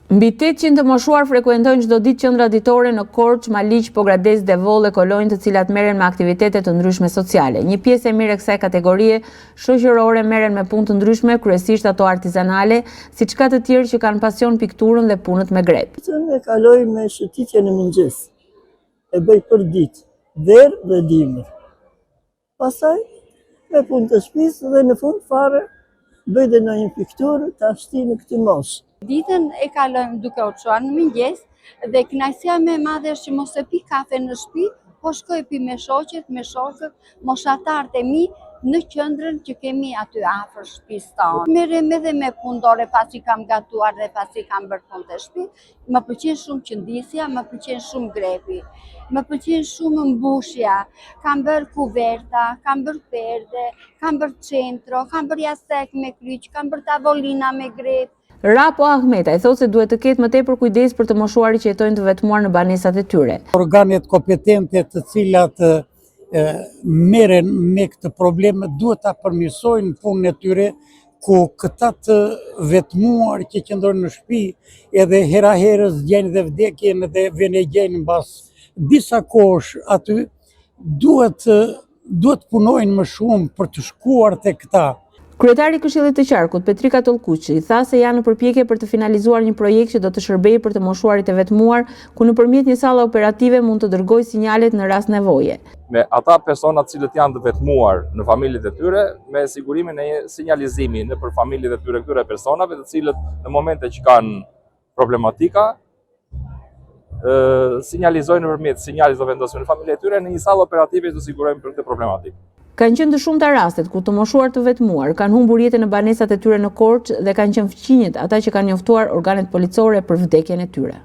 Mbi 800 të moshuar frekuentojnë çdo ditë qendra ditore në Korçë, Maliq, Pogradec, Devoll dhe Kolonjë, të cilat merren me aktivitete të ndryshme sociale. Një pjesë e mirë e kësaj kategorie shoqërore merren me punë të ndryshme, kryesisht ato artizanale, siç ka të tjerë që kanë pasion pikturën dhe punët me grep. E kaloj me shëtitjen e mëngjes. E bëj për ditë, verë dhe dimër. Pastaj me punë të shtëpisë dhe në fund fare bëj dhe në një pikturë të ashti në këtë moshë. Ditën e kalojmë duke u çuar në mëngjes dhe kënaqësia më e madhe është që mos e pi kafe në shtëpi, po shkoj pi me shoqet, me shokët, moshatarët e mi në qendrën që kemi aty afër shtëpisë tonë. Merrem edhe me punëtore pasi kam gatuar dhe pasi kam bërë punë të shtëpi. Më pëlqen shumë qëndisja, më pëlqen shumë grepi, më pëlqen shumë mbushja. Kam bërë kuverta, kam bërë perde, kam bërë centro, kam bërë jastek me kryq, kam bërë tavolina me grep. Rapo Ahmetaj thotë se duhet të ketë më tepër kujdes për të moshuarit që jetojnë të vetmuar në banesat e tyre. Organet kompetente të cilat merren me këtë problem duhet ta përmirësojnë punën e tyre, ku këta të vetmuar që qëndrojnë në shtëpi edhe hera herës gjejnë dhe vdekjen dhe vjen e gjejnë mbas disa kohësh aty, duhet punojnë më shumë për të shkuar tek këta. Kryetari i Këshillit të Qarkut, Petrika Tollkuçi, tha se janë në përpjekje për të finalizuar një projekt që do të shërbejë për të moshuarit e vetmuar, ku nëpërmjet një salle operative mund të dërgojë sinjalet në rast nevoje. Me ata persona të cilët janë të vetmuar në familjet e tyre, me sigurimin e një sinjalizimi nëpër familjet e tyre këtyre personave, të cilët në momente që kanë problematika, sinjalizojnë nëpërmjet sinjalit të vendosur në familjet e tyre në një sallë operative që të sigurojnë për këtë problematikë. Kanë qenë të shumta rastet ku të moshuar të vetmuar kanë humbur jetën në banesat e tyre në Korçë dhe kanë qenë fëmijët ata që kanë njoftuar organet policore për vdekjen e tyre.